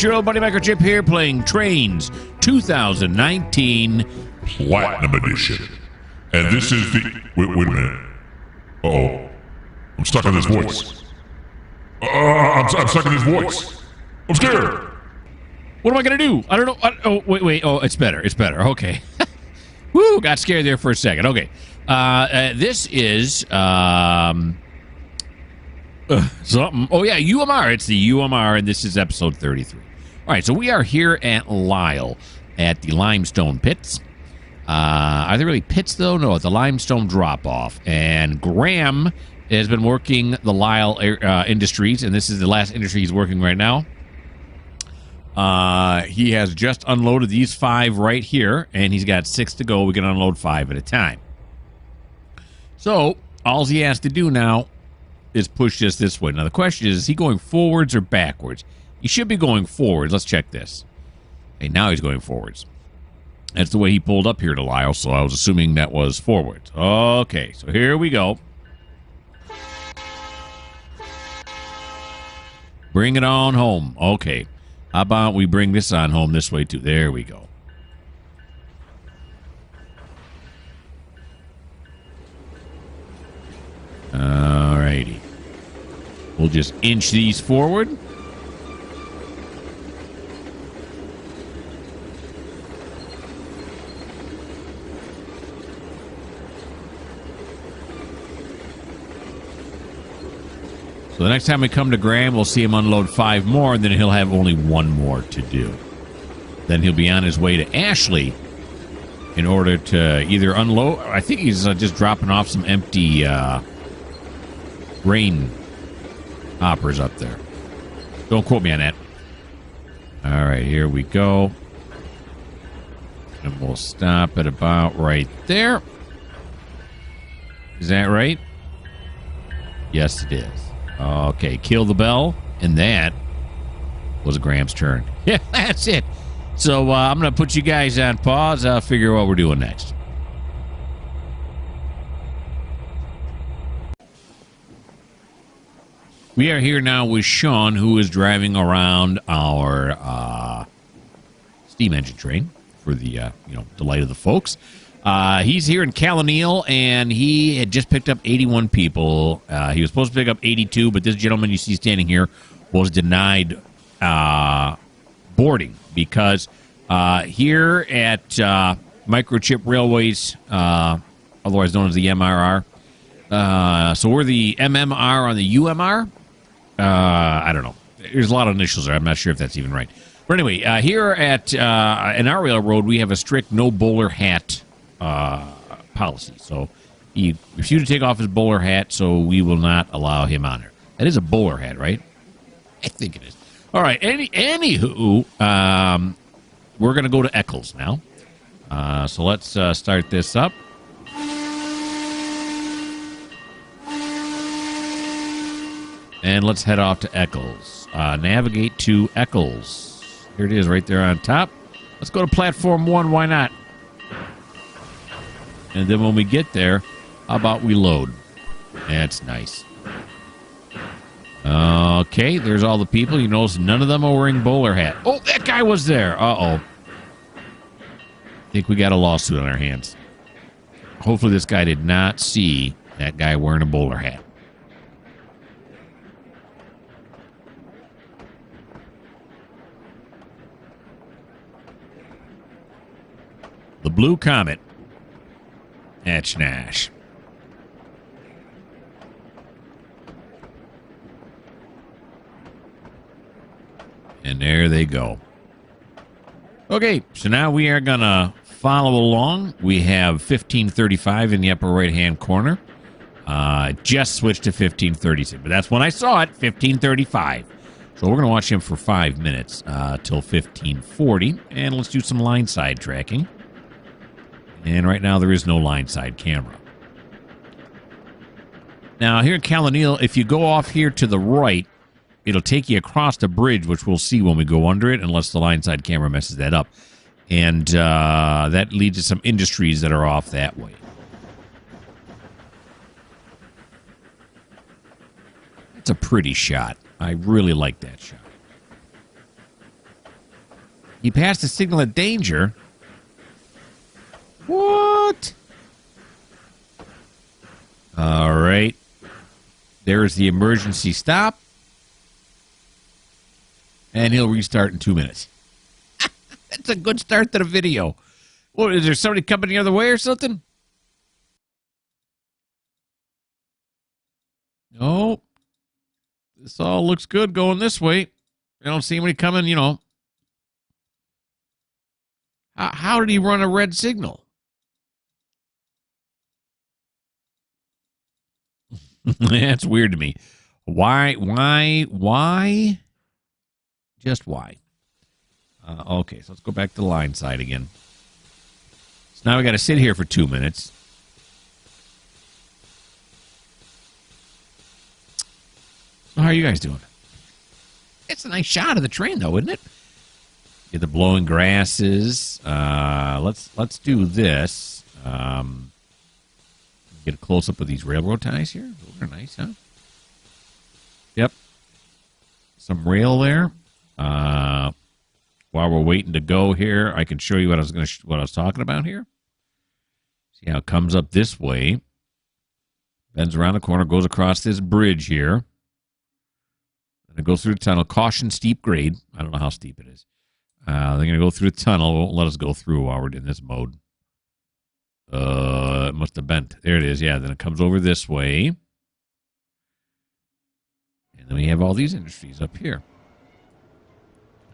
your old buddy Mikerowchip here playing Trainz 2019 Platinum Edition. And this is the... Wait a minute. Uh-oh. I'm stuck in this voice. I'm stuck in this voice. I'm scared. What am I going to do? I don't know. Oh, wait. Oh, it's better. It's better. Okay. Woo, got scared there for a second. Okay. This is something. Oh, yeah, UMR. It's the UMR, and this is episode 33. All right, so we are here at Lyle at the limestone pits. Are they really pits, though? No, it's a limestone drop-off. And Graham has been working the Lyle Industries, and this is the last industry he's working right now. He has just unloaded these 5 right here, and he's got 6 to go. We can unload 5 at a time. So all he has to do now is push this way. Now the question is he going forwards or backwards? He should be going forwards. Let's check this. Okay, now he's going forwards. That's the way he pulled up here to Lyle, so I was assuming that was forwards. Okay, so here we go. Bring it on home. Okay. How about we bring this on home this way, too? There we go. All righty. We'll just inch these forward. So the next time we come to Graham, we'll see him unload 5 more, and then he'll have only 1 more to do. Then he'll be on his way to Ashley in order to either unload... I think he's just dropping off some empty grain hoppers up there. Don't quote me on that. All right, here we go. And we'll stop at about right there. Is that right? Yes, it is. Okay, kill the bell, and that was Graham's turn. Yeah, that's it. So I'm going to put you guys on pause. I'll figure out what we're doing next. We are here now with Sean, who is driving around our steam engine train for the delight of the folks. He's here in Calanil, and he had just picked up 81 people. He was supposed to pick up 82, but this gentleman you see standing here was denied boarding because here at Mikerowchip Railways, otherwise known as the MRR, so we're the MMR on the UMR. I don't know. There's a lot of initials there. I'm not sure if that's even right. But anyway, here at in our railroad, we have a strict no bowler hat policy. So he refused to take off his bowler hat, so we will not allow him on there. That is a bowler hat, right? I think it is. All right. Anywho, we're going to go to Eccles now. So let's start this up. And let's head off to Eccles. Navigate to Eccles. Here it is right there on top. Let's go to platform 1. Why not? And then when we get there, how about we load? That's nice. Okay, there's all the people. You notice none of them are wearing bowler hat. Oh, that guy was there. Uh-oh. I think we got a lawsuit on our hands. Hopefully this guy did not see that guy wearing a bowler hat. The Blue Comet. That's Nash. And there they go. Okay, so now we are going to follow along. We have 1535 in the upper right-hand corner. Just switched to 1536, but that's when I saw it, 1535. So we're going to watch him for 5 minutes till 1540, and let's do some line side tracking. And right now there is no line side camera. Now here in Calanil, if you go off here to the right, it'll take you across the bridge, which we'll see when we go under it, unless the line side camera messes that up. And that leads to some industries that are off that way. It's a pretty shot. I really like that shot. He passed the signal of danger. What? All right. There's the emergency stop. And he'll restart in 2 minutes. That's a good start to the video. What, is there somebody coming the other way or something? No. This all looks good going this way. I don't see anybody coming, you know. How did he run a red signal? That's weird to me. Why? Just why? Okay, so let's go back to the line side again. So now we got to sit here for 2 minutes. So how are you guys doing? It's a nice shot of the train, though, isn't it? Get the blowing grasses. Let's do this. Get a close up of these railroad ties here. Those are nice, huh? Yep. Some rail there. While we're waiting to go here, I can show you what I was talking about here. See how it comes up this way, bends around the corner, goes across this bridge here, and it goes through the tunnel. Caution, steep grade. I don't know how steep it is. They're going to go through the tunnel. It won't let us go through while we're in this mode. It must have bent. There it is. Yeah, then it comes over this way. And then we have all these industries up here.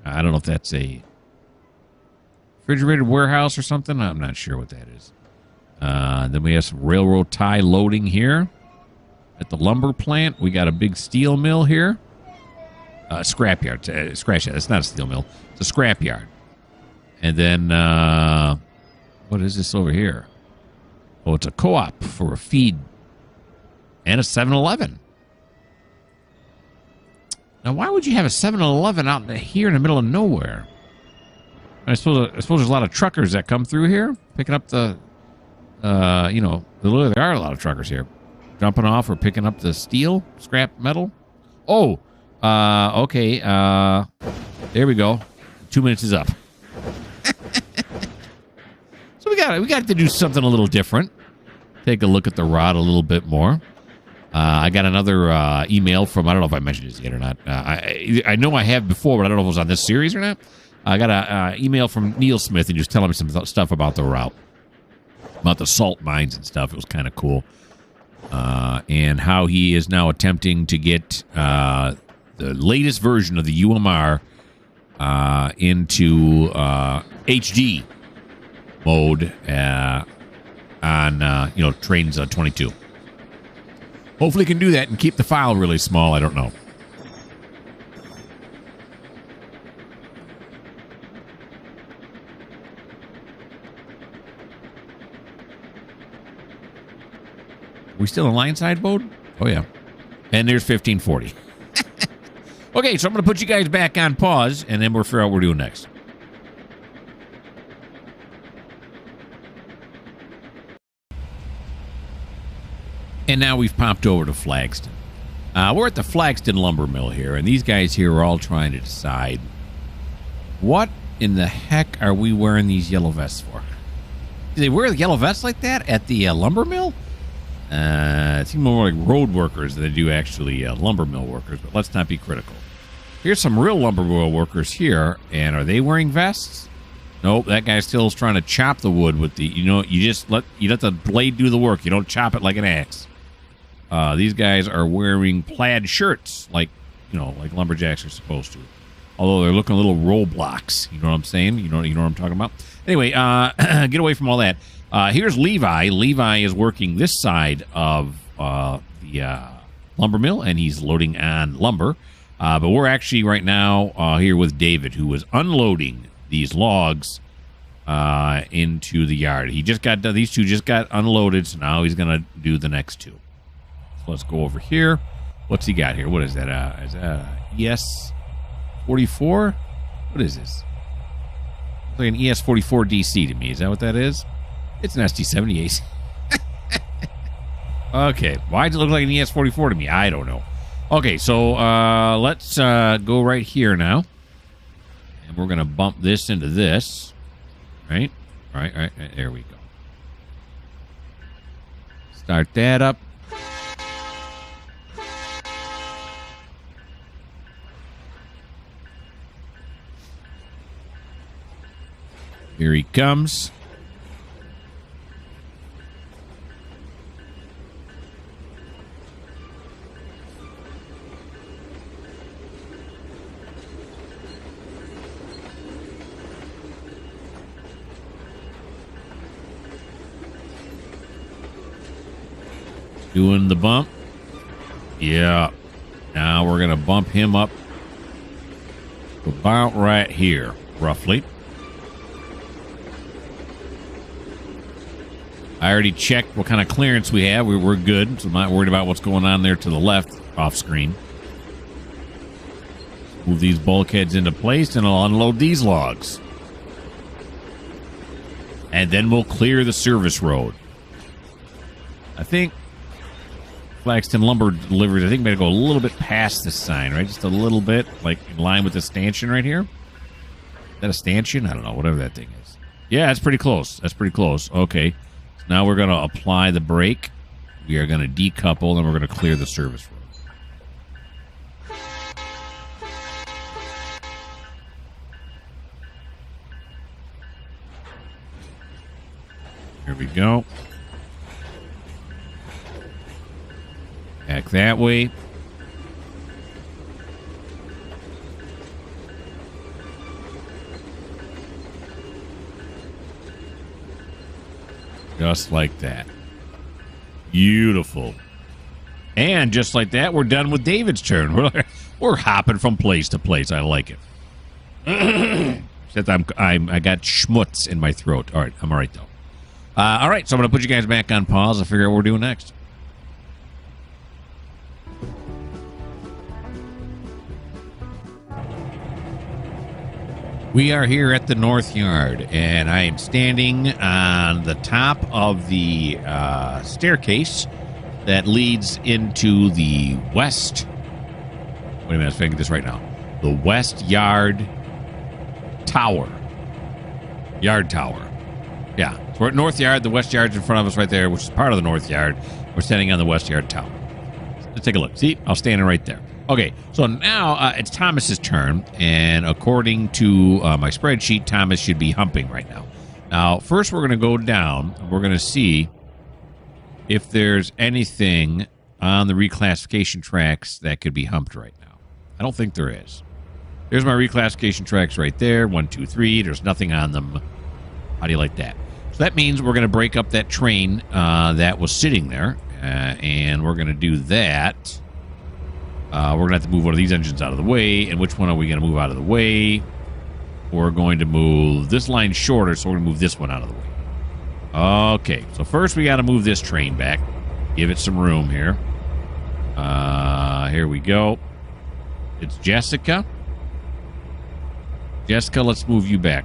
I don't know if that's a refrigerated warehouse or something. I'm not sure what that is. Then we have some railroad tie loading here at the lumber plant. We got a big steel mill here. Scrapyard. Scratch that. It's not a steel mill. It's a scrapyard. And then, what is this over here? Oh, it's a co-op for a feed and a 7-Eleven. Now, why would you have a 7-Eleven out here in the middle of nowhere? I suppose there's a lot of truckers that come through here, picking up the, there are a lot of truckers here, jumping off or picking up the steel, scrap metal. Oh, okay. There we go. 2 minutes is up. So we got to do something a little different. Take a look at the rod a little bit more. I got another email from, I don't know if I mentioned this yet or not. I know I have before, but I don't know if it was on this series or not. I got an email from Neil Smith and just telling me some stuff about the route, about the salt mines and stuff. It was kind of cool. And how he is now attempting to get the latest version of the UMR into HD mode on Trainz 22. Hopefully can do that and keep the file really small. I don't know. We still in line side mode? Oh, yeah. And there's 1540. Okay, so I'm going to put you guys back on pause, and then we'll figure out what we're doing next. And now we've popped over to Flagston. We're at the Flagston lumber mill here, and these guys here are all trying to decide what in the heck are we wearing these yellow vests for? Do they wear the yellow vests like that at the lumber mill? It seems more like road workers than they do actually lumber mill workers, but let's not be critical. Here's some real lumber mill workers here, and are they wearing vests? Nope, that guy still is trying to chop the wood with the, you let the blade do the work. You don't chop it like an axe. These guys are wearing plaid shirts like lumberjacks are supposed to. Although they're looking a little Roblox. You know what I'm saying? You know what I'm talking about? Anyway, get away from all that. Here's Levi. Levi is working this side of the lumber mill, and he's loading on lumber. But we're actually right now here with David, who was unloading these logs into the yard. He just got done. These two just got unloaded, so now he's going to do the next two. So let's go over here. What's he got here? What is that? Is that ES44? What is this? It's like an ES44 DC to me. Is that what that is? It's an SD78. Okay. Why does it look like an ES44 to me? I don't know. Okay, so let's go right here now. And we're going to bump this into this. Right? Right. There we go. Start that up. Here he comes. Doing the bump. Yeah. Now we're going to bump him up about right here, roughly. I already checked what kind of clearance we have. We're good, so I'm not worried about what's going on there to the left off screen. Move these bulkheads into place, and I'll unload these logs. And then we'll clear the service road. I think Flaxton Lumber Deliveries, I think, may go a little bit past this sign, right? Just a little bit, like in line with the stanchion right here. Is that a stanchion? I don't know, whatever that thing is. Yeah, that's pretty close. That's pretty close. Okay. So now we're going to apply the brake. We are going to decouple, and we're going to clear the service road. Here we go. Back that way. Just like that. Beautiful. And just like that, we're done with David's turn. We're hopping from place to place. I like it. Except I got schmutz in my throat. All right, I'm all right, though. All right, so I'm going to put you guys back on pause and figure out what we're doing next. We are here at the North Yard, and I am standing on the top of the staircase that leads into the west. Wait a minute, I'm figuring this right now. The West Yard Tower. Yard Tower. Yeah, so we're at North Yard. The West Yard's in front of us right there, which is part of the North Yard. We're standing on the West Yard Tower. Let's take a look. See, I'll stand right there. Okay, so now it's Thomas's turn, and according to my spreadsheet, Thomas should be humping right now. Now, first we're going to go down, and we're going to see if there's anything on the reclassification tracks that could be humped right now. I don't think there is. There's my reclassification tracks right there, 1, 2, 3. There's nothing on them. How do you like that? So that means we're going to break up that train that was sitting there, and we're going to do that. We're going to have to move one of these engines out of the way. And which one are we going to move out of the way? We're going to move this line shorter, so we're going to move this one out of the way. Okay, so first we got to move this train back. Give it some room here. Here we go. It's Jessica. Jessica, let's move you back.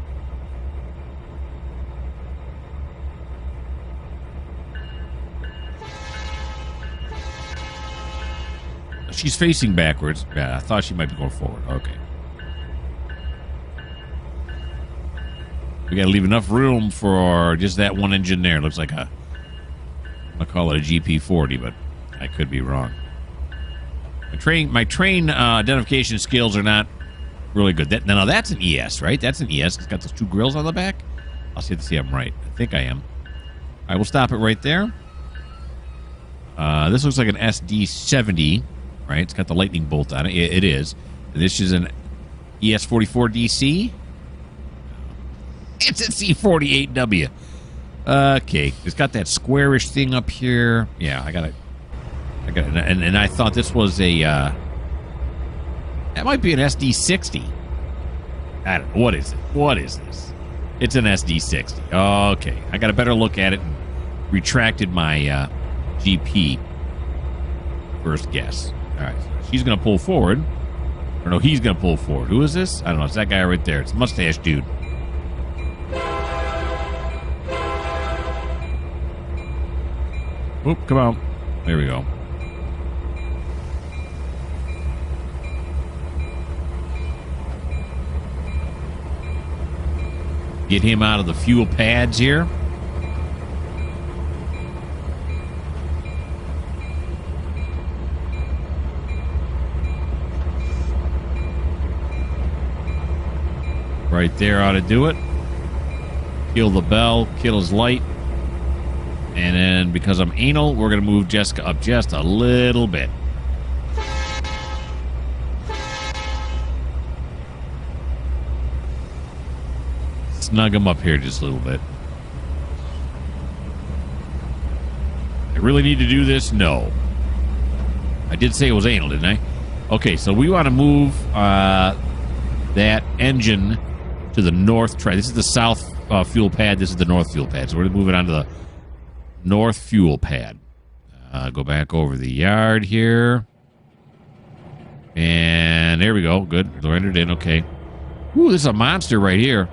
She's facing backwards. Yeah, I thought she might be going forward. Okay. We got to leave enough room for just that one engine there. It looks like I'm going to call it a GP40, but I could be wrong. My train identification skills are not really good. Now, that's an ES, right? That's an ES. It's got those two grills on the back. I'll see if I'm right. I think I am. All right, we'll stop it right there. This looks like an SD70. Right, it's got the lightning bolt on it. It is. This is an ES44 DC. It's a C48W. Okay, it's got that squarish thing up here. Yeah, I got it. And I thought this was a. That might be an SD60. I don't know. What is it? What is this? It's an SD60. Okay, I got a better look at it and retracted my GP first guess. All right, so she's going to pull forward. Or no, he's going to pull forward. Who is this? I don't know. It's that guy right there. It's a mustache dude. Oop, come on. There we go. Get him out of the fuel pads here. Right there ought to do it. Kill the bell, kill his light. And then, because I'm anal, we're going to move Jessica up just a little bit. Snug him up here just a little bit. I really need to do this? No. I did say it was anal, didn't I? Okay, so we want to move that engine to the north. This is the south fuel pad. This is the north fuel pad. So we're going to move it onto the north fuel pad. Go back over the yard here. And there we go. Good. Rendered in. Okay. Ooh, this is a monster right here.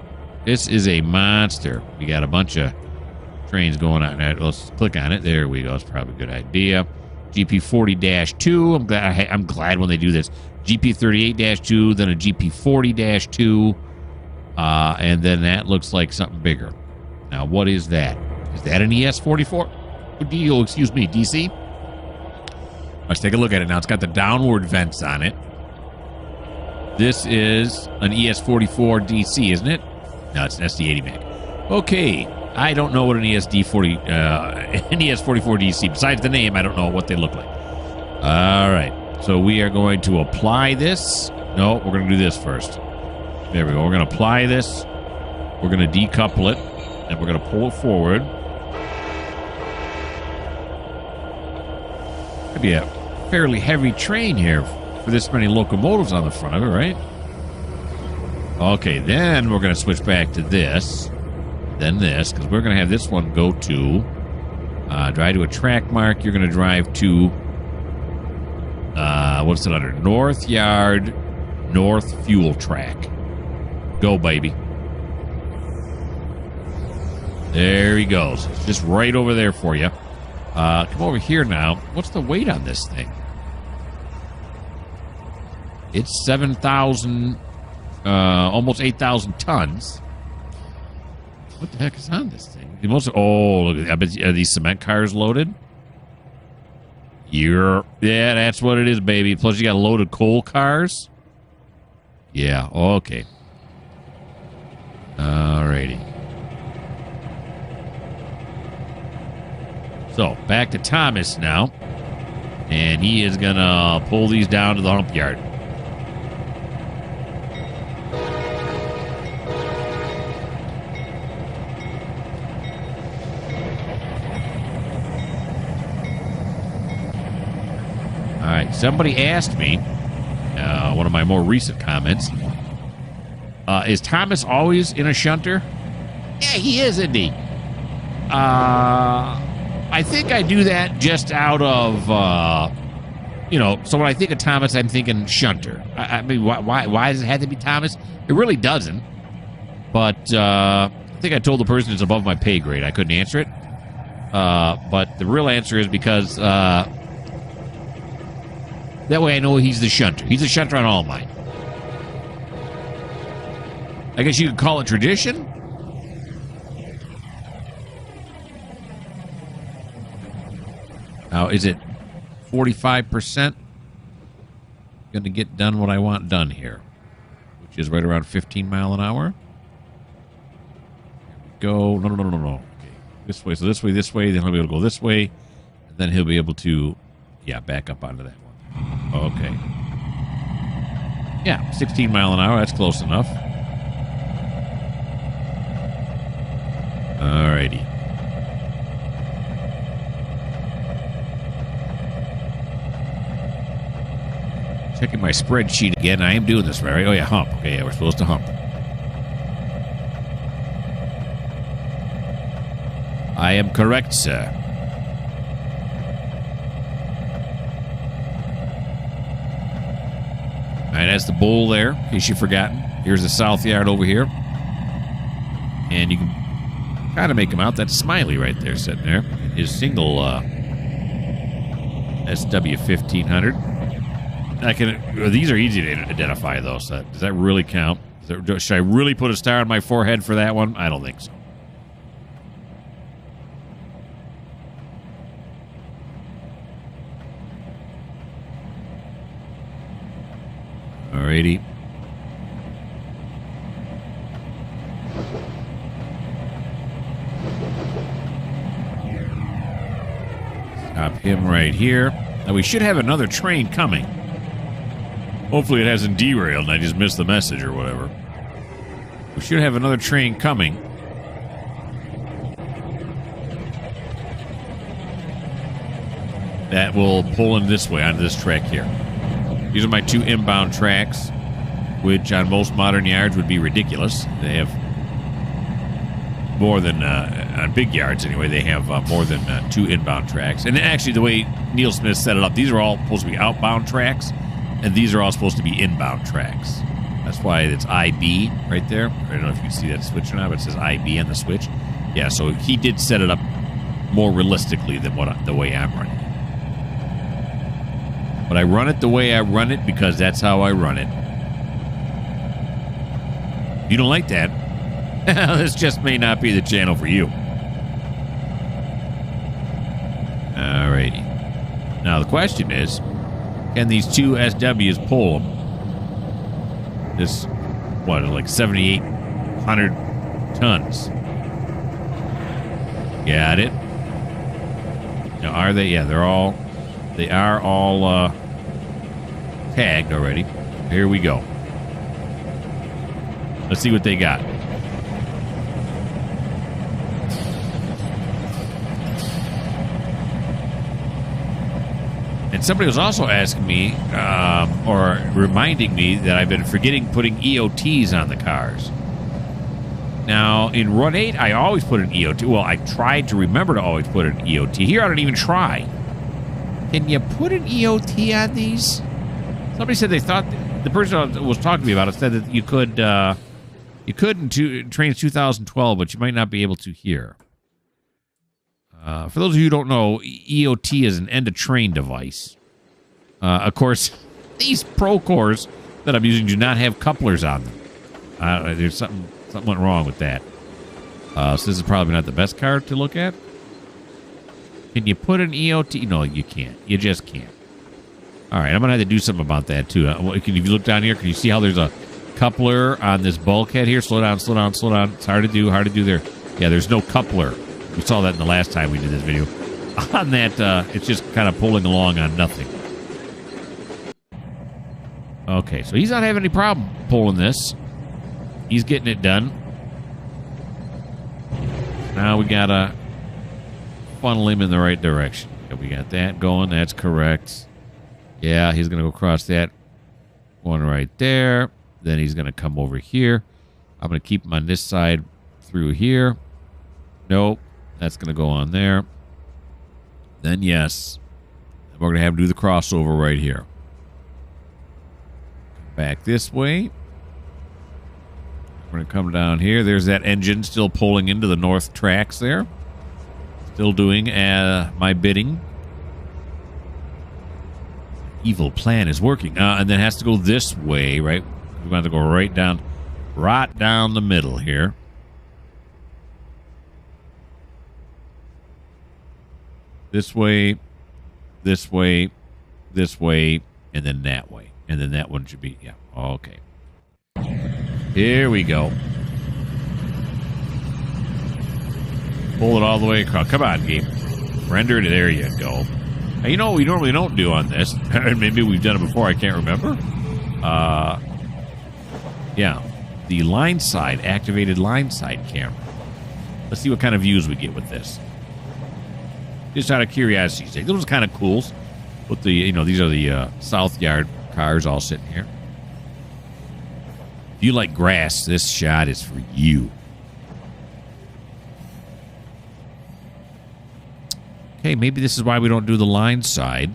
This is a monster. We got a bunch of trains going on. Right, let's click on it. There we go. It's probably a good idea. GP40-2. I'm glad when they do this. GP38-2, then a GP40-2. And then that looks like something bigger. Now, what is that? Is that an ES44? Excuse me, DC? Let's take a look at it now. It's got the downward vents on it. This is an ES44 DC, isn't it? No, it's an SD80 Mac. Okay, I don't know what an ES44 DC. Besides the name, I don't know what they look like. All right, so we are going to apply this. No, we're going to do this first. There we go. We're going to apply this. We're going to decouple it, and we're going to pull it forward. Could be a fairly heavy train here for this many locomotives on the front of it, right? Okay, then we're going to switch back to this, then this, because we're going to have this one go to, drive to a track mark. You're going to drive to, what's it under? North Yard, North Fuel Track. Go, baby. There he goes. It's just right over there for you. Come over here now. What's the weight on this thing? It's 7,000, almost 8,000 tons. What the heck is on this thing? Look, I bet, are these cement cars loaded? Yeah, that's what it is, baby. Plus, you got loaded coal cars. Yeah, okay. Alrighty. So, back to Thomas now. And he is going to pull these down to the hump yard. All right, somebody asked me, one of my more recent comments, is Thomas always in a shunter? Yeah, he is, isn't he? I think I do that just out of, so when I think of Thomas, I'm thinking shunter. I mean, why does it have to be Thomas? It really doesn't. But I think I told the person it's above my pay grade. I couldn't answer it. But the real answer is because that way I know he's the shunter. He's a shunter on all mine. I guess you could call it tradition. Now, is it 45%? Going to get done what I want done here, which is right around 15 mile an hour. Here we go. No. Okay. This way. So this way. Then he'll be able to go this way. And then he'll be able to, back up onto that one. Okay. Yeah, 16 mile an hour. That's close enough. Alrighty. Checking my spreadsheet again. I am doing this right. Oh, yeah, hump. Okay, yeah, we're supposed to hump. I am correct, sir. All right, that's the bowl there, in case you've forgotten. Here's the south yard over here. And you can kind of make him out. That's Smiley right there sitting there. His single SW1500. These are easy to identify, though. So does that really count? Should I really put a star on my forehead for that one? I don't think so. Alrighty. Stop him right here. Now we should have another train coming. Hopefully it hasn't derailed and I just missed the message or whatever. We should have another train coming. That will pull in this way onto this track here. These are my 2 inbound tracks, which on most modern yards would be ridiculous. They have more than, on big yards anyway, they have more than 2 inbound tracks. And actually, the way Neil Smith set it up, these are all supposed to be outbound tracks, and these are all supposed to be inbound tracks. That's why it's IB right there. I don't know if you can see that switch or not, but it says IB on the switch. Yeah, so he did set it up more realistically than the way I'm running it. But I run it the way I run it because that's how I run it. If you don't like that, this just may not be the channel for you. Alrighty. Now the question is, can these 2 SWs pull them? This, what, like 7,800 tons. Got it. Now, are they? Yeah, they are all tagged already. Here we go. Let's see what they got. And somebody was also asking me, or reminding me that I've been forgetting putting EOTs on the cars. Now, in Run 8, I always put an EOT. Well, I tried to remember to always put an EOT. Here, I don't even try. Can you put an EOT on these? Somebody said they thought, the person that was talking to me about it said that you could in Trainz 2012, but you might not be able to here. For those of you who don't know, EOT is an end-of-train device. Of course, these Pro cores that I'm using do not have couplers on them. There's something went wrong with that. So this is probably not the best card to look at. Can you put an EOT? No, you can't. You just can't. All right, I'm going to have to do something about that, too. If you look down here, can you see how there's a coupler on this bulkhead here? Slow down, slow down, slow down. It's hard to do there. Yeah, there's no coupler. We saw that in the last time we did this video. On that, it's just kind of pulling along on nothing. Okay, so he's not having any problem pulling this. He's getting it done. Now we got to funnel him in the right direction. Okay, we got that going. That's correct. Yeah, he's going to go across that one right there. Then he's going to come over here. I'm going to keep him on this side through here. Nope. That's going to go on there. Then, yes. We're going to have to do the crossover right here. Back this way. We're going to come down here. There's that engine still pulling into the north tracks there. Still doing my bidding. Evil plan is working. And then has to go this way, right? We're going to go right down the middle here. This way, this way, this way, and then that way. And then that one should be, yeah, okay. Here we go. Pull it all the way across. Come on, game. Render it. There you go. Now, you know what we normally don't do on this? Maybe we've done it before. I can't remember. Yeah. The line side, activated line side camera. Let's see what kind of views we get with this. Just out of curiosity's sake. Those are kind of cool. With the, these are the South Yard cars all sitting here. If you like grass, this shot is for you. Okay, maybe this is why we don't do the line side.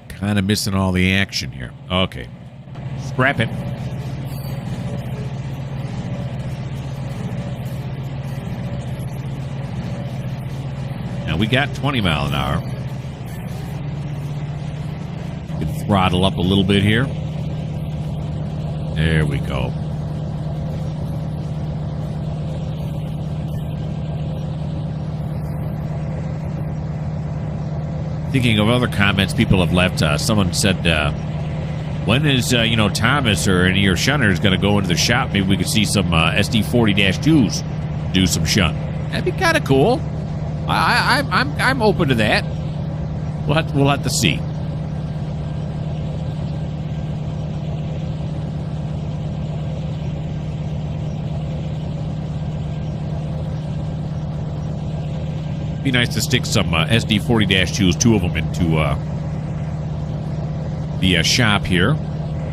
Kind of missing all the action here. Okay. Scrap it. Now, we got 20 mile an hour. You can throttle up a little bit here. There we go. Thinking of other comments people have left, someone said, when is, Thomas or any of your shunners going to go into the shop? Maybe we could see some SD40-2s do some shun. That'd be kind of cool. I'm open to that. We'll have to see. Be nice to stick some SD40-2s, 2 of them, into the shop here,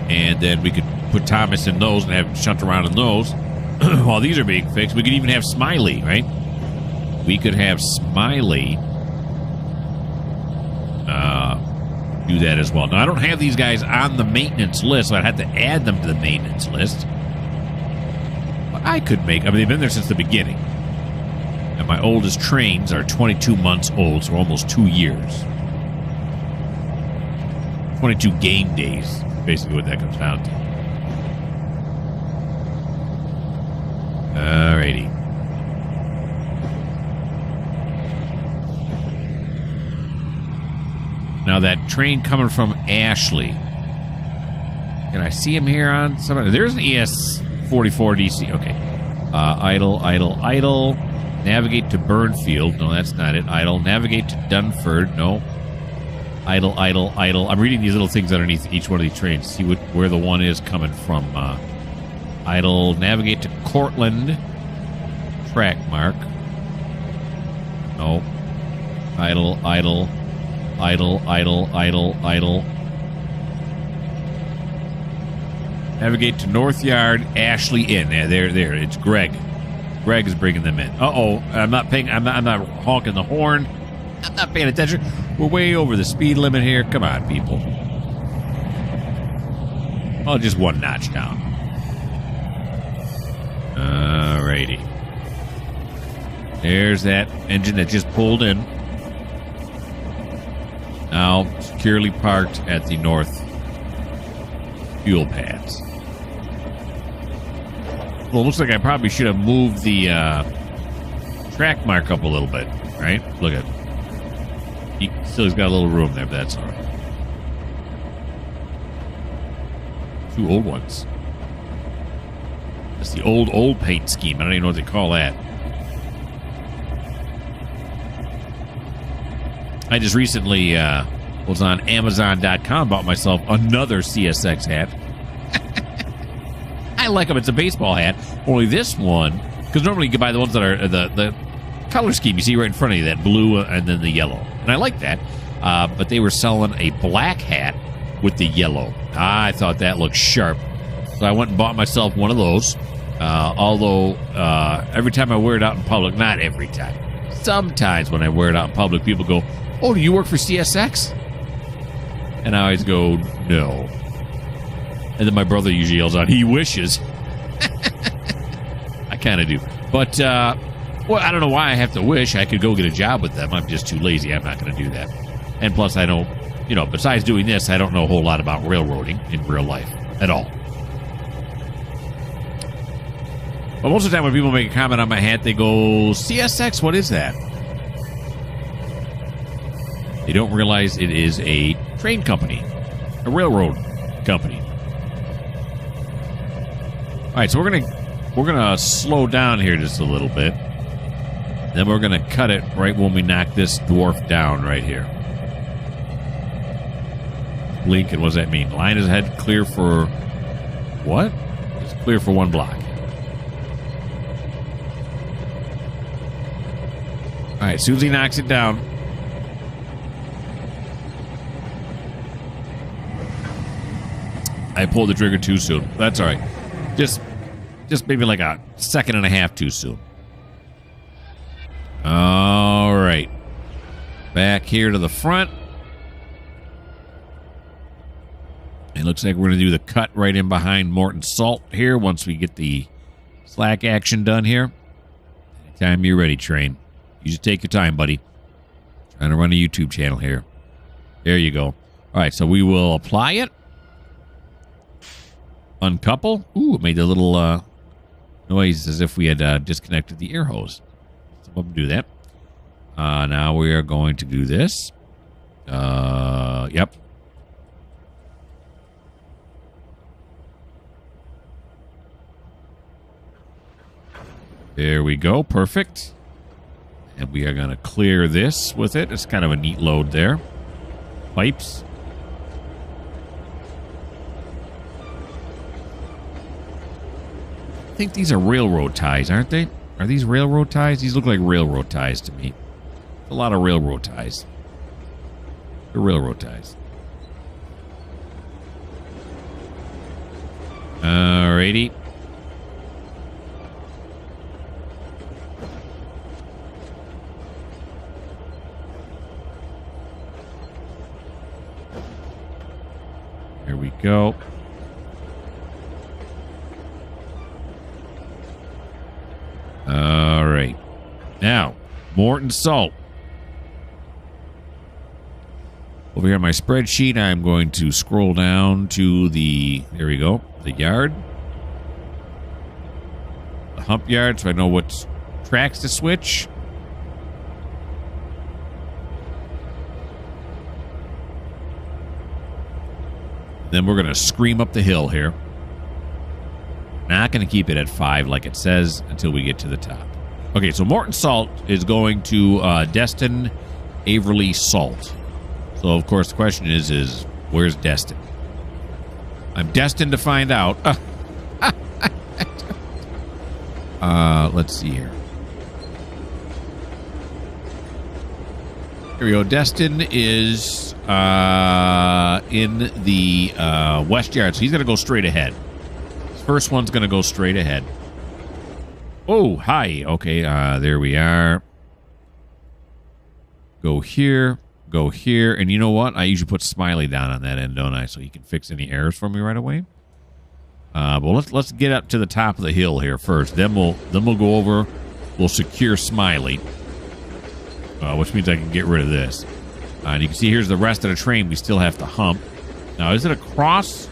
and then we could put Thomas in those and have him shunt around in those while these are being fixed. We could even have Smiley, right? We could have Smiley do that as well. Now, I don't have these guys on the maintenance list, so I'd have to add them to the maintenance list. But I could make... I mean, they've been there since the beginning. And my oldest Trainz are 22 months old, so almost 2 years. 22 game days, basically what that comes down to. Alrighty. Now that train coming from Ashley. Can I see him here on some? There's an ES44 DC. Okay. Idle, idle, idle. Navigate to Burnfield. No, that's not it. Idle. Navigate to Dunford. No. Idle, idle, idle. I'm reading these little things underneath each one of these trains. See where the one is coming from. Idle. Navigate to Cortland. Track mark. No. Idle, idle, idle, idle, idle, idle. Navigate to North Yard, Ashley Inn. Yeah, there. It's Greg. Greg is bringing them in. Uh-oh. I'm not honking the horn. I'm not paying attention. We're way over the speed limit here. Come on, people. Oh, just one notch down. Alrighty. There's that engine that just pulled in. Now securely parked at the north fuel pads. Well, it looks like I probably should have moved the track mark up a little bit, right? Look at it. He's got a little room there, but that's all right. 2 old ones. That's the old paint scheme. I don't even know what they call that. I just recently was on Amazon.com, bought myself another CSX hat. I like them. It's a baseball hat. Only this one, because normally you can buy the ones that are the color scheme you see right in front of you, that blue and then the yellow. And I like that. But they were selling a black hat with the yellow. I thought that looked sharp. So I went and bought myself one of those. Although every time I wear it out in public, not every time. Sometimes when I wear it out in public, people go, "Oh, do you work for CSX?" And I always go, "No." And then my brother usually yells out, "He wishes." I kind of do. But, well, I don't know why I have to wish. I could go get a job with them. I'm just too lazy. I'm not going to do that. And plus, I don't, besides doing this, I don't know a whole lot about railroading in real life at all. But most of the time when people make a comment on my hat, they go, "CSX, what is that?" They don't realize it is a train company, a railroad company. All right, so we're gonna slow down here just a little bit. Then we're gonna cut it right when we knock this dwarf down right here. Lincoln, what does that mean? Line is ahead, clear for what? It's clear for 1 block. All right, as soon as he knocks it down. I pulled the trigger too soon. That's all right. Just maybe like a second and a half too soon. All right. Back here to the front. It looks like we're going to do the cut right in behind Morton Salt here once we get the slack action done here. Anytime you're ready, train. You just take your time, buddy. Trying to run a YouTube channel here. There you go. All right, so we will apply it. uncouple. Ooh, it made a little noise as if we had disconnected the air hose. Some of them do that. Now we are going to do this. Yep. There we go. Perfect. And we are going to clear this with it. It's kind of a neat load there. Pipes. I think these are railroad ties, aren't they? Are these railroad ties? These look like railroad ties to me. A lot of railroad ties. They're railroad ties. Alrighty. Here we go. All right. Now, Morton salt. Over here on my spreadsheet, I'm going to scroll down to there we go, the yard. The hump yard, so I know what tracks to switch. Then we're going to scream up the hill here. Not going to keep it at 5 like it says until we get to the top. Okay, so Morton Salt is going to Destin Averly Salt. So, of course, the question is where's Destin? I'm destined to find out. Let's see here. Here we go. Destin is in the west yard, so he's going to go straight ahead. His first one's going to go straight ahead. Oh, hi. Okay, there we are. Go here. Go here. And you know what? I usually put Smiley down on that end, don't I? So he can fix any errors for me right away. But let's get up to the top of the hill here first. Then we'll go over. We'll secure Smiley. Which means I can get rid of this. And you can see here's the rest of the train we still have to hump. Now, is it across?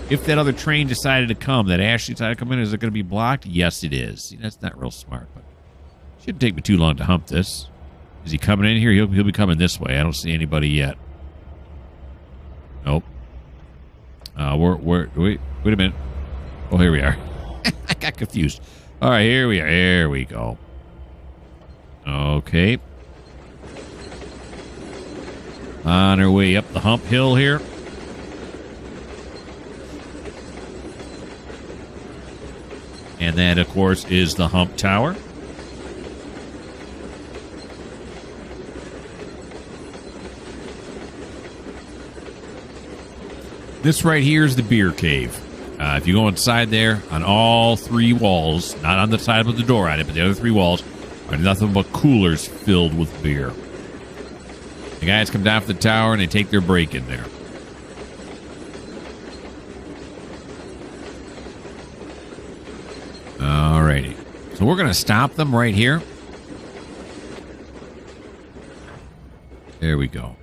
If that other train decided to come, that Ashley decided to come in, is it going to be blocked? Yes, it is. See, that's not real smart, but it shouldn't take me too long to hump this. Is he coming in here? He'll be coming this way. I don't see anybody yet. Nope. Wait a minute. Oh, here we are. I got confused. All right, here we are. Here we go. Okay. On our way up the hump hill here. And that, of course, is the hump tower. This right here is the beer cave. If you go inside there, on all 3 walls, not on the side with the door on it, but the other 3 walls, are nothing but coolers filled with beer. The guys come down from the tower and they take their break in there. Alrighty. So we're going to stop them right here. There we go.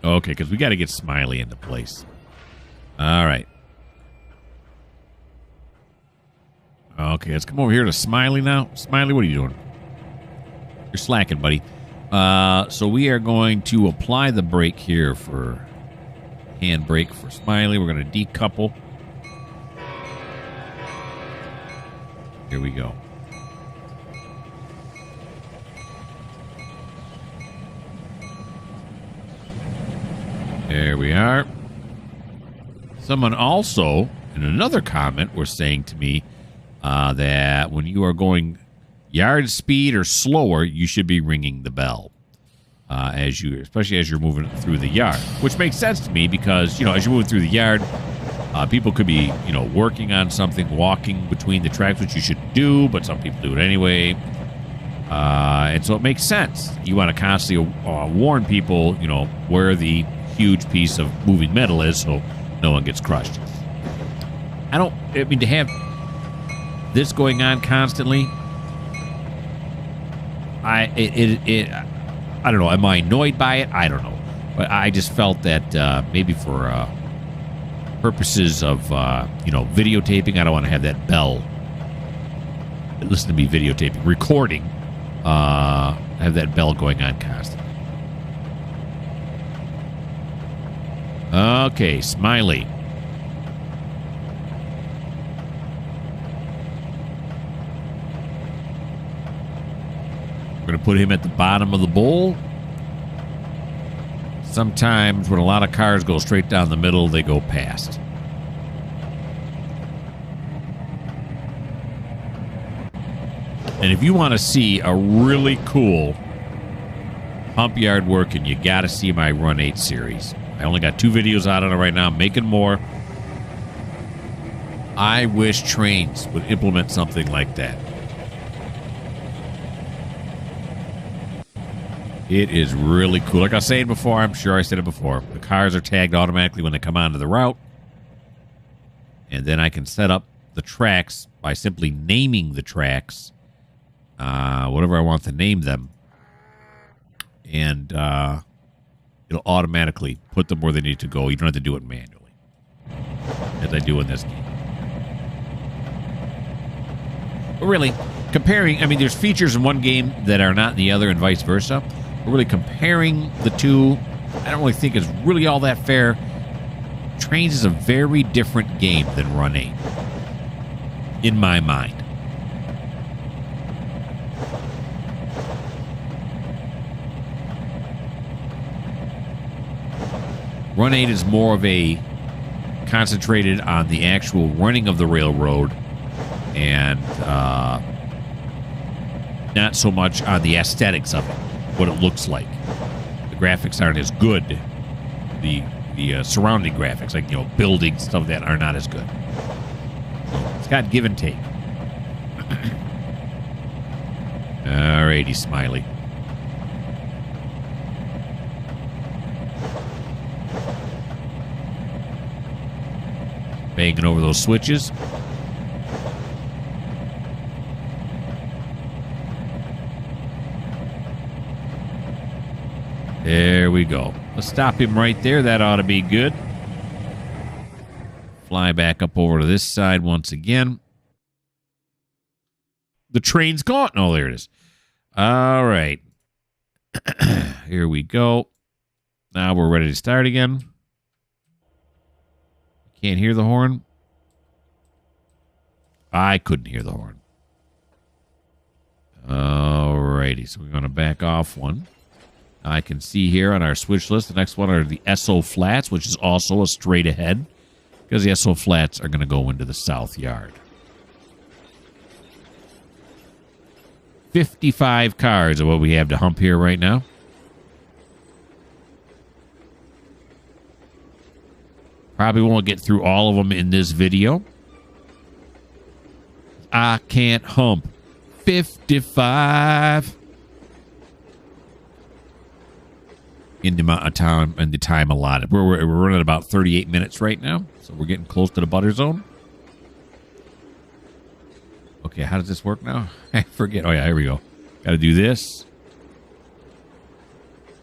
Okay, because we got to get Smiley into place. All right. Okay, let's come over here to Smiley now. Smiley, what are you doing? You're slacking, buddy. So we are going to apply the brake here for hand brake for Smiley. We're going to decouple. Here we go. There we are. Someone also, in another comment, was saying to me that when you are going yard speed or slower, you should be ringing the bell, especially as you're moving through the yard, which makes sense to me because, as you're moving through the yard, people could be, working on something, walking between the tracks, which you should do, but some people do it anyway. And so it makes sense. You want to constantly warn people, where the huge piece of moving metal is so no one gets crushed. I mean, to have this going on constantly, I don't know. Am I annoyed by it? I don't know. But I just felt that maybe for purposes of, videotaping, I don't want to have that bell. Listen to me videotaping. Recording. Have that bell going on constantly. Okay, Smiley. We're going to put him at the bottom of the bowl. Sometimes when a lot of cars go straight down the middle, they go past. And if you want to see a really cool hump yard working, you got to see my Run 8 series. I only got 2 videos out on it right now. I'm making more. I wish Trainz would implement something like that. It is really cool. Like I was saying before, I'm sure I said it before. The cars are tagged automatically when they come onto the route. And then I can set up the tracks by simply naming the tracks. Whatever I want to name them. And it'll automatically put them where they need to go. You don't have to do it manually. As I do in this game. But really, comparing... I mean, there's features in one game that are not in the other and vice versa. Really comparing the two, I don't really think is really all that fair. Trainz is a very different game than Run 8, in my mind. Run 8 is more of a concentrated on the actual running of the railroad and not so much on the aesthetics of it. What it looks like. The graphics aren't as good. The surrounding graphics, like, buildings, stuff like that, are not as good. So it's got give and take. Alrighty, Smiley. Banging over those switches. There we go. Let's stop him right there. That ought to be good. Fly back up over to this side once again. The train's gone. Oh, there it is. All right. Here we go. Now we're ready to start again. Can't hear the horn. I couldn't hear the horn. All righty. So we're going to back off one. I can see here on our switch list, the next one are the SO flats, which is also a straight ahead, because the SO flats are going to go into the south yard. 55 cars are what we have to hump here right now. Probably won't get through all of them in this video. I can't hump 55. In the amount of time and the time allotted. We're running about 38 minutes right now, so we're getting close to the butter zone. Okay, how does this work now? I forget. Oh, yeah, here we go. Got to do this.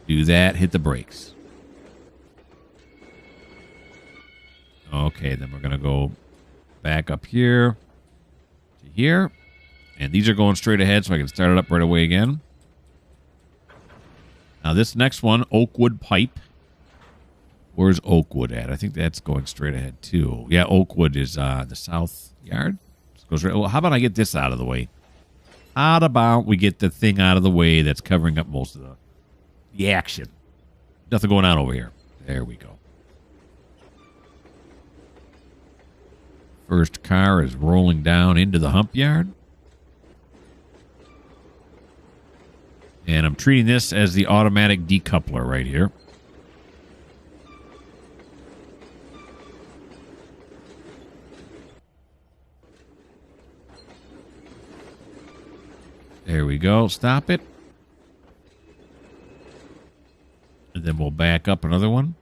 Do that. Hit the brakes. Okay, then we're going to go back up here to here. And these are going straight ahead, so I can start it up right away again. Now, this next one, Oakwood Pipe. Where's Oakwood at? I think that's going straight ahead, too. Yeah, Oakwood is the south yard. Goes right. Well, how about I get this out of the way? How about we get the thing out of the way that's covering up most of the action? Nothing going on over here. There we go. First car is rolling down into the hump yard. And I'm treating this as the automatic decoupler right here. There we go. Stop it. And then we'll back up another one.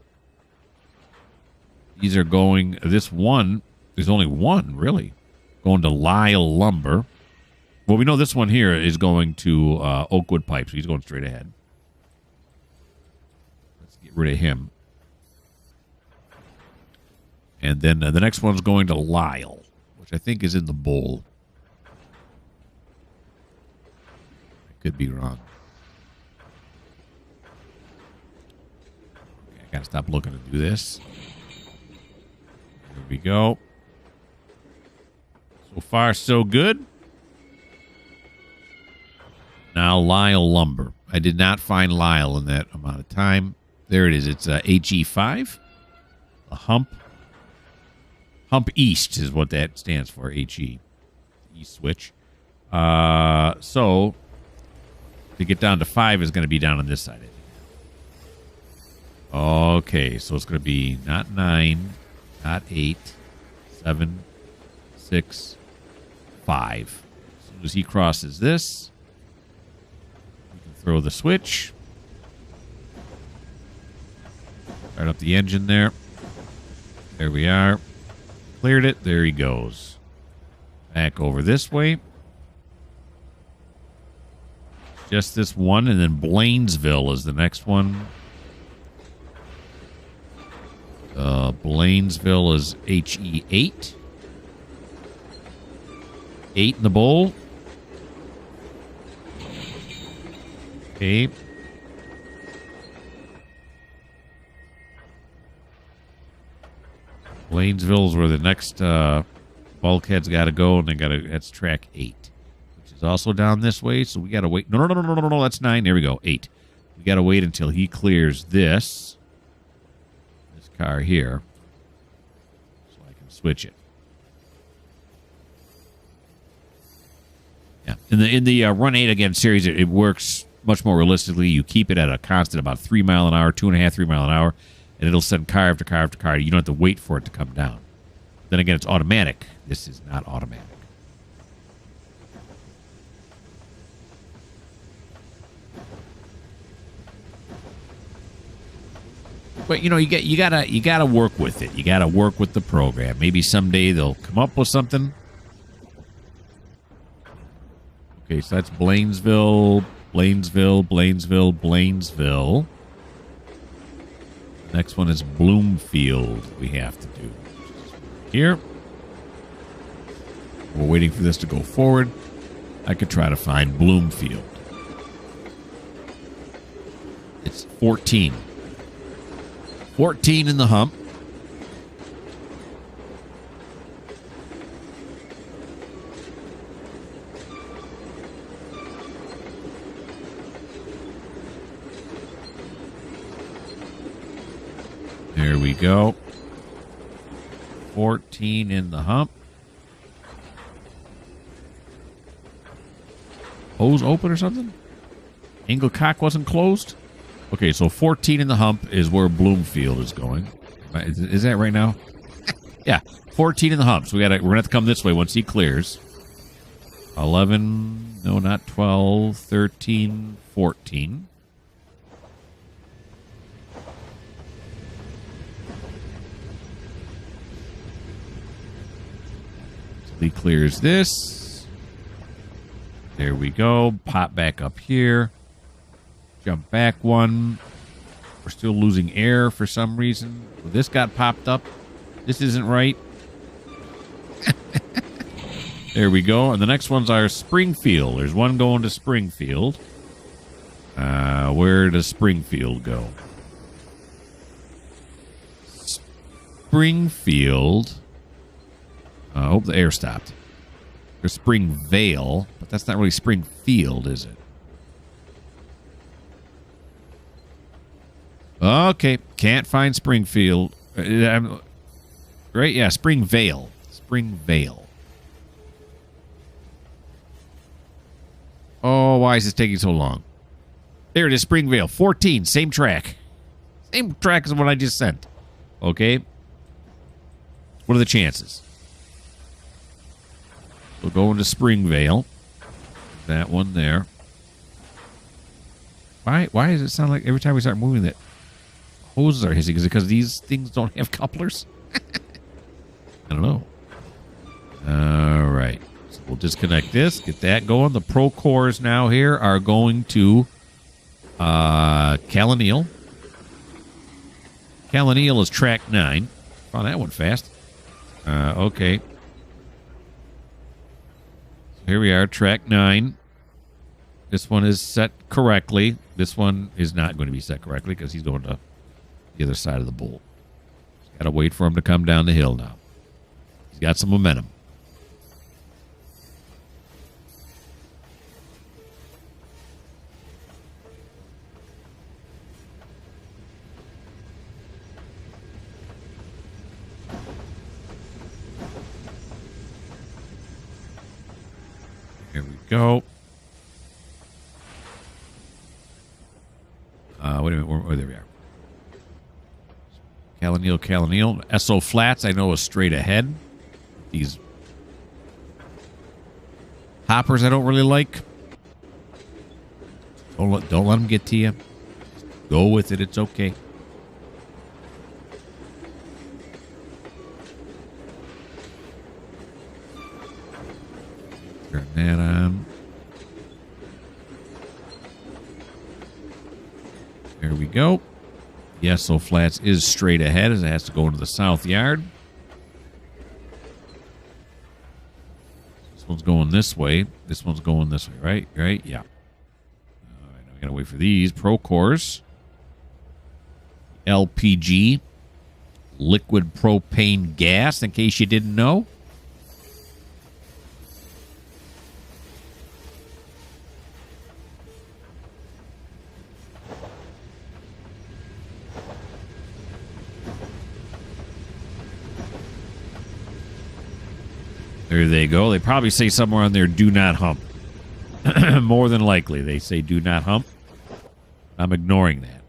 These are going... This one... There's only one, really. Going to Lyle Lumber. Well, we know this one here is going to Oakwood Pipe, so he's going straight ahead. Let's get rid of him. And then the next one's going to Lyle, which I think is in the bowl. I could be wrong. Okay, I gotta stop looking to do this. Here we go. So far, so good. Now Lyle Lumber. I did not find Lyle in that amount of time. There it is. It's HE5. A hump. Hump East is what that stands for. HE. East switch. So to get down to 5 is going to be down on this side. Okay, so it's going to be not 9, not 8, 7, 6, 5. As soon as he crosses this, we can throw the switch. Start up the engine there. There we are. Cleared it. There he goes. Back over this way. Just this one, and then Blainesville is the next one. Blainesville is HE8. 8 in the bowl. Okay. Blainesville is where the next bulkhead's got to go, and that's track 8, which is also down this way. So we got to wait. No, that's 9. There we go. 8. We got to wait until he clears this car here, so I can switch it. Yeah, in the Run 8 Again series, it works much more realistically. You keep it at a constant about 3 mile an hour, 2.5, 3 mile an hour. And it'll send car after car after car. You don't have to wait for it to come down. Then again, it's automatic. This is not automatic. But you know, you gotta work with it. You gotta work with the program. Maybe someday they'll come up with something. Okay, so that's Blainesville, Blainesville, Blainesville, Blainesville. Next one is Bloomfield we have to do. Here. We're waiting for this to go forward. I could try to find Bloomfield. It's 14. 14 in the hump. There we go. 14 in the hump. Hose open or something? Angle cock wasn't closed? Okay, so 14 in the hump is where Bloomfield is going. Is that right now? Yeah, 14 in the hump. So we're gonna have to come this way once he clears. 11, no, not 12, 13, 14. He clears this. There we go. Pop back up here. Jump back one. We're still losing air for some reason. Well, this got popped up. This isn't right. There we go. And the next one's our Springfield. There's one going to Springfield. Where does Springfield go? Springfield. I hope the air stopped. There's Springvale, but that's not really Springfield, is it? Okay, can't find Springfield. Right? Yeah, Springvale. Springvale. Oh, why is this taking so long? There it is, Springvale. 14, same track. Same track as what I just sent. Okay. What are the chances? We'll go into Springvale. That one there. Why does it sound like every time we start moving that hoses are hissing? Is it because these things don't have couplers? I don't know. All right. So we'll disconnect this. Get that going. The Pro Cores now here are going to Calenil. Calenil is track 9. Oh, that went fast. Okay. Here we are, track 9. This one is set correctly. This one is not going to be set correctly because he's going to the other side of the bowl. Got to wait for him to come down the hill now. He's got some momentum. Here we go. Wait a minute. There we are. Calanil. SO Flats, I know, is straight ahead. These hoppers I don't really like. Don't let them get to you. Go with it. It's okay. Turn that on. There we go. Yes, so Flats is straight ahead as it has to go into the south yard. This one's going this way. This one's going this way, right? Right? Yeah. All right, we gotta wait for these. Procores. LPG. Liquid propane gas, in case you didn't know. There they go. They probably say somewhere on there, do not hump. More than likely, they say do not hump. I'm ignoring that.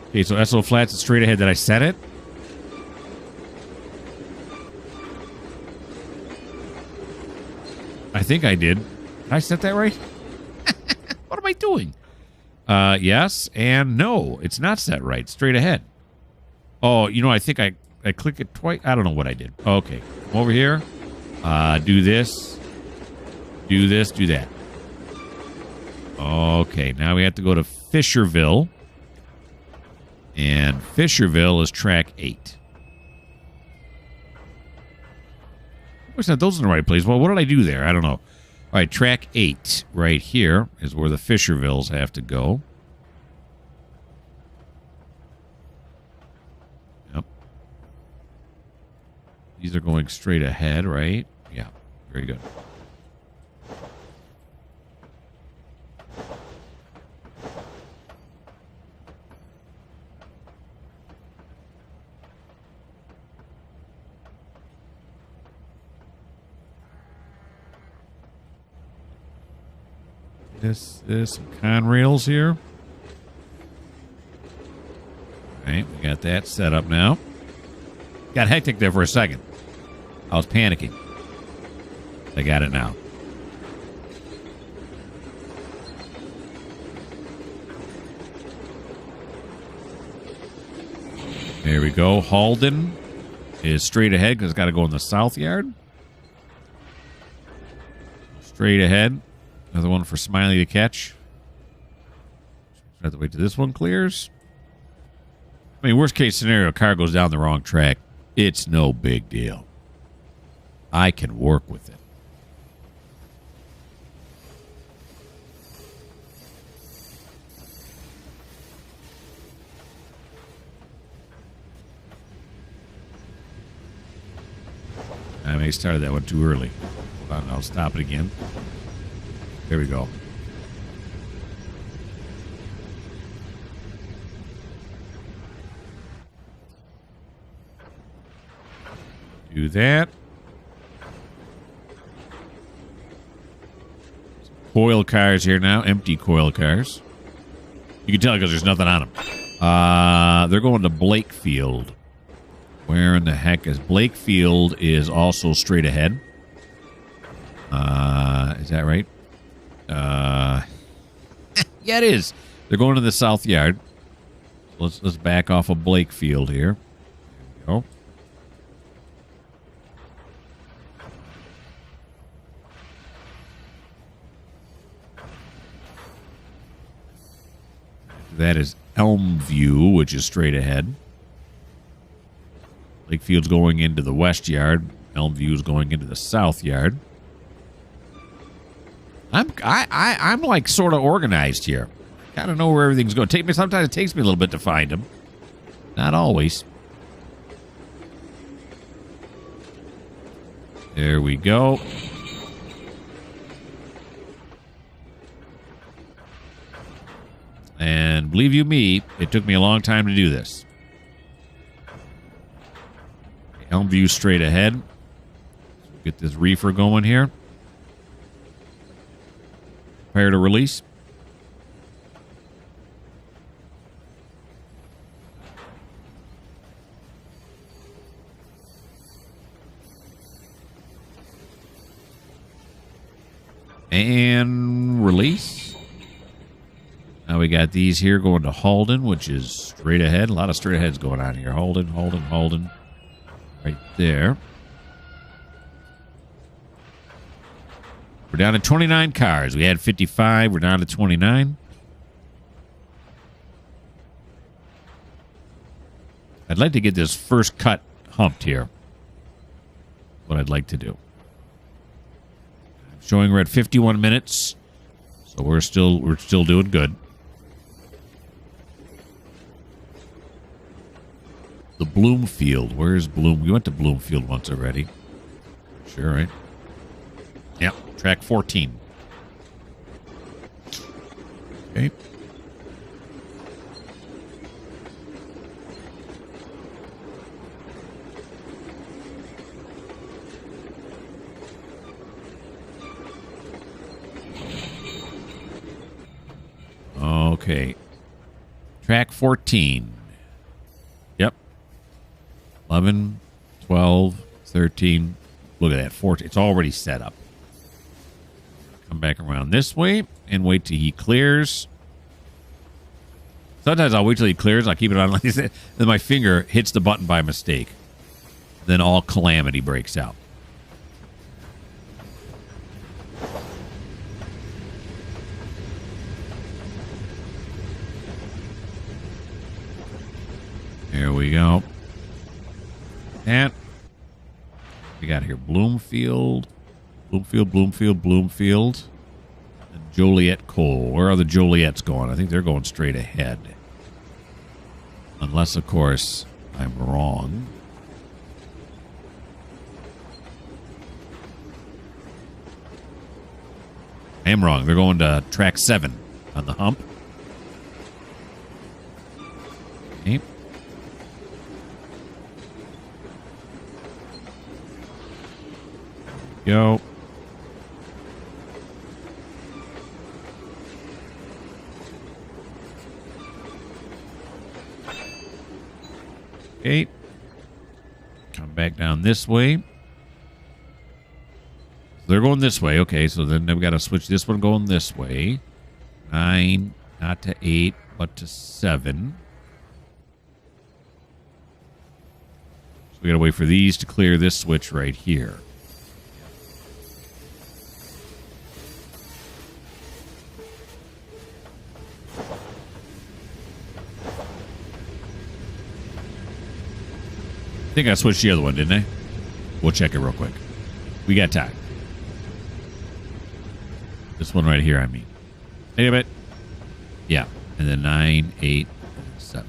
Okay, so SO Flats is straight ahead. Did I set it? I think I did. Did I set that right? What am I doing? Yes and no. It's not set right. Straight ahead. Oh, you know, I think I click it twice. I don't know what I did. Okay. Come over here. Do this. Do this. Do that. Okay. Now we have to go to Fisherville. And Fisherville is track 8. What's that? Those are in the right place. Well, what did I do there? I don't know. All right. Track 8 right here is where the Fishervilles have to go. These are going straight ahead, right? Yeah, very good. There's some Conrails here. All right, we got that set up now. Got hectic there for a second. I was panicking. I got it now. There we go. Halden is straight ahead because it's got to go in the south yard. Straight ahead. Another one for Smiley to catch. Have to wait till this one clears. I mean, worst case scenario, car goes down the wrong track. It's no big deal. I can work with it. I may have started that one too early. Hold on, I'll stop it again. There we go. Do that. Coil cars here now. Empty coil cars. You can tell because there's nothing on them. They're going to Blakefield. Where in the heck is Blakefield? Is also straight ahead. Is that right? Yeah, it is. They're going to the south yard. Let's back off of Blakefield here. There we go. That is Elmview, which is straight ahead. Lakefield's going into the west yard. Elmview's going into the south yard. I'm like sort of organized here. Kind of know where everything's going. Sometimes it takes me a little bit to find them. Not always. There we go. And believe you me, it took me a long time to do this. Elmview straight ahead. Get this reefer going here. Prepare to release. And release. Now we got these here going to Halden, which is straight ahead. A lot of straight aheads going on here. Halden, Halden, Halden. Right there. We're down to 29 cars. We had 55. We're down to 29. I'd like to get this first cut humped here. What I'd like to do. Showing we're at 51 minutes. So we're still doing good. The Bloomfield. Where's Bloom? We went to Bloomfield once already. Sure, right? Yep. Track 14. Okay. Okay. Track 14. Yep. 11, 12, 13. Look at that. 14. It's already set up. Come back around this way and wait till he clears. Sometimes I'll wait till he clears. I'll keep it on like this. Then my finger hits the button by mistake. Then all calamity breaks out. There we go. And we got here Bloomfield, Bloomfield, Bloomfield, Bloomfield, and Joliet Coal. Where are the Joliets going? I think they're going straight ahead. Unless, of course, I'm wrong. I am wrong. They're going to track 7 on the hump. Okay. Go. Okay. Come back down this way. So they're going this way. Okay, so then we've got to switch this one going this way. 9, not to 8, but to 7. So we got to wait for these to clear this switch right here. I think I switched the other one, didn't I? We'll check it real quick. We got time. This one right here, I mean. Hey, bit. Yeah. And then 9, 8, 7.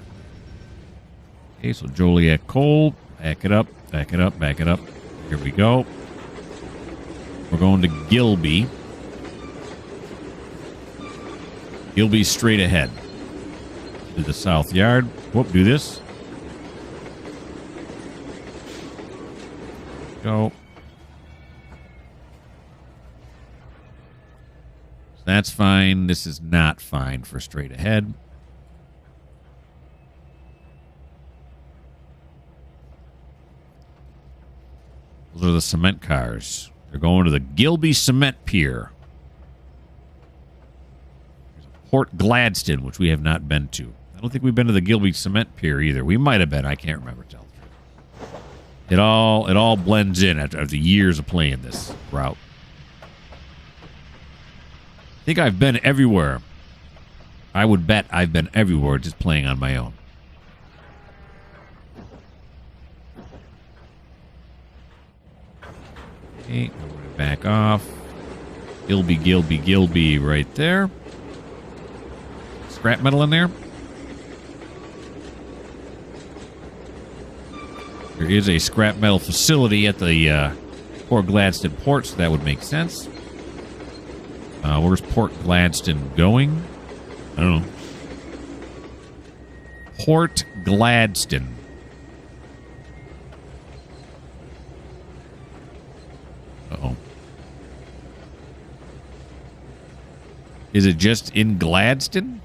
Okay, so Joliet Coal. Back it up, back it up, back it up. Here we go. We're going to Gilby. Gilby straight ahead. To the south yard. Whoop, do this. Go. So that's fine. This is not fine for straight ahead. Those are the cement cars. They're going to the Gilby Cement Pier. There's Port Gladstone, which we have not been to. I don't think we've been to the Gilby Cement Pier either. We might have been. I can't remember. Tell the truth. It all blends in after years of playing this route. I think I've been everywhere. I would bet I've been everywhere just playing on my own. Okay, I'm going to back off. Gilby right there. Scrap metal in there. There is a scrap metal facility at the Port Gladstone port, so that would make sense. Where's Port Gladstone going? I don't know. Port Gladstone. Uh-oh. Is it just in Gladstone?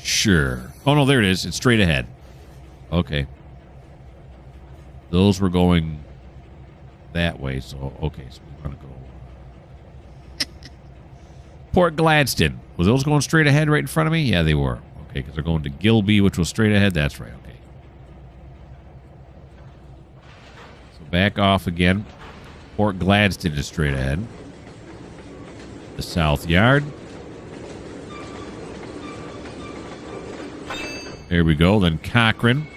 Sure. Oh, no, there it is. It's straight ahead. Okay. Those were going that way, so, okay, so we're going to go. Port Gladstone. Were those going straight ahead right in front of me? Yeah, they were. Okay, because they're going to Gilby, which was straight ahead. That's right, okay. So back off again. Port Gladstone is straight ahead. The South Yard. There we go. Then Cochrane.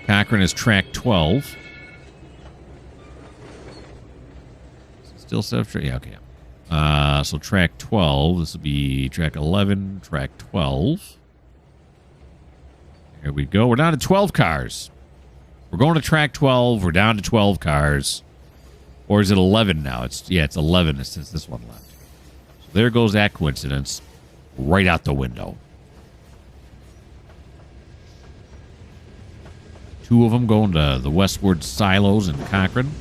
Cochrane is track 12. Is it still 7? Yeah, okay. So track 12. This will be track 11, track 12. There we go. We're down to 12 cars. We're going to track 12. We're down to 12 cars. Or is it 11 now? It's 11 since this one left. So there goes that coincidence. Right out the window. 2 of them going to the westward silos in Cochrane.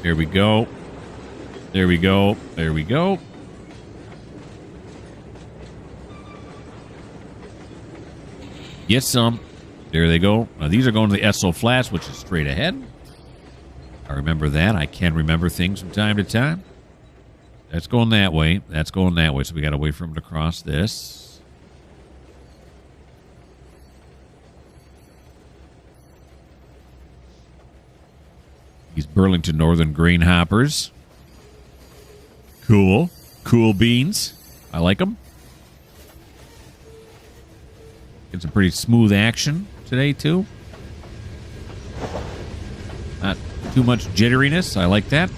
There we go. There we go. There we go. Get some. There they go. Now, these are going to the Esso Flats, which is straight ahead. I remember that. I can remember things from time to time. That's going that way. That's going that way. So we got to wait for him to cross this. These Burlington Northern Grain Hoppers. Cool. Cool beans. I like them. Get some pretty smooth action today, too. Not too much jitteriness. I like that.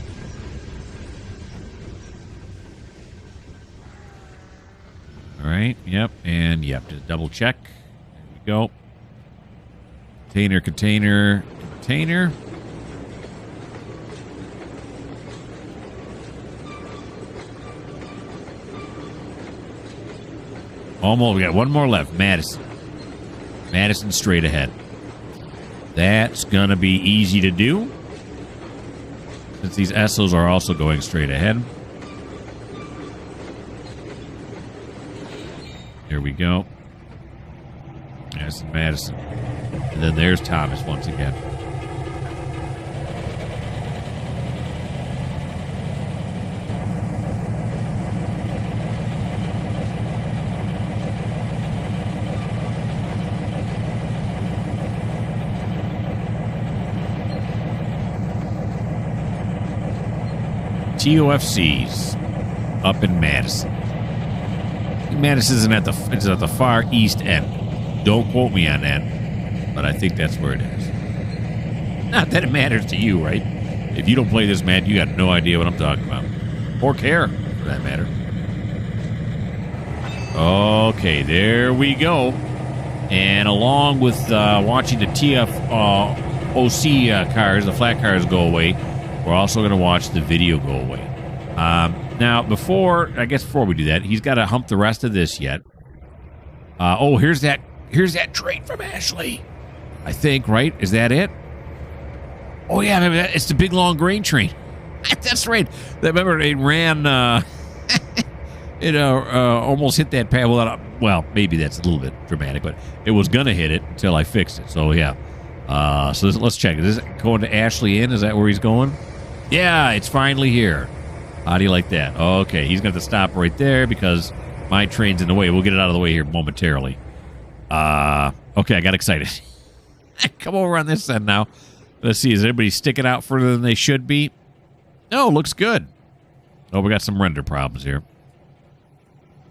All right. Yep. And yep. Just double check. There we go. Container. Almost. We got one more left. Madison straight ahead. That's going to be easy to do. Since these Essos are also going straight ahead. Here we go. Madison. And then there's Thomas once again. TOFC's up in Madison. Madison isn't at the far east end. Don't quote me on that, but I think that's where it is. Not that it matters to you, right? If you don't play this, Matt, you got no idea what I'm talking about, or care for that matter. Okay, there we go. And along with watching the TFOC cars, the flat cars go away, we're also going to watch the video go away. Now, before we do that, he's got to hump the rest of this yet. Here's that train from Ashley. I think, right? Is that it? Oh, yeah, maybe it's the big, long grain train. That's right. Remember, it ran, almost hit that pad. Well, maybe that's a little bit dramatic, but it was going to hit it until I fixed it. So, yeah. So let's check. Is this going to Ashley Inn? Is that where he's going? Yeah, it's finally here. How do you like that? Okay, he's going to stop right there because my train's in the way. We'll get it out of the way here momentarily. Okay, I got excited. Come over on this end now. Let's see. Is everybody sticking out further than they should be? No, looks good. Oh, we got some render problems here.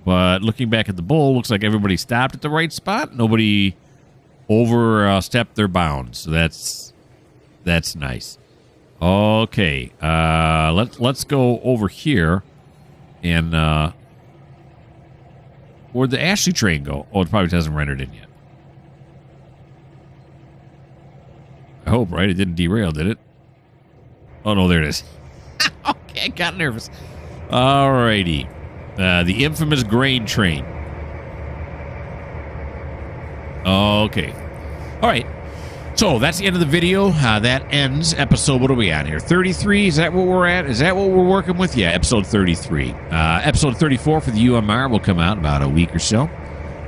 But looking back at the bowl, looks like everybody stopped at the right spot. Nobody overstepped their bounds. So that's nice. Okay. Let's go over here. And where'd the Ashley train go? Oh, it probably hasn't rendered in yet. I hope, right? It didn't derail, did it? Oh, no, there it is. Okay, I got nervous. Alrighty. The infamous grain train. Okay. All right. So that's the end of the video. That ends episode. What are we at here? 33? Is that what we're at? Is that what we're working with? Yeah, episode 33. Episode 34 for the UMR will come out in about a week or so.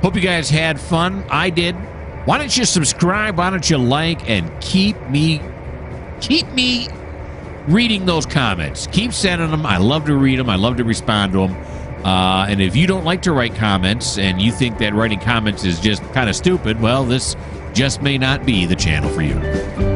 Hope you guys had fun. I did. Why don't you subscribe? Why don't you like and keep me reading those comments. Keep sending them. I love to read them. I love to respond to them. And if you don't like to write comments and you think that writing comments is just kind of stupid, well, this just may not be the channel for you.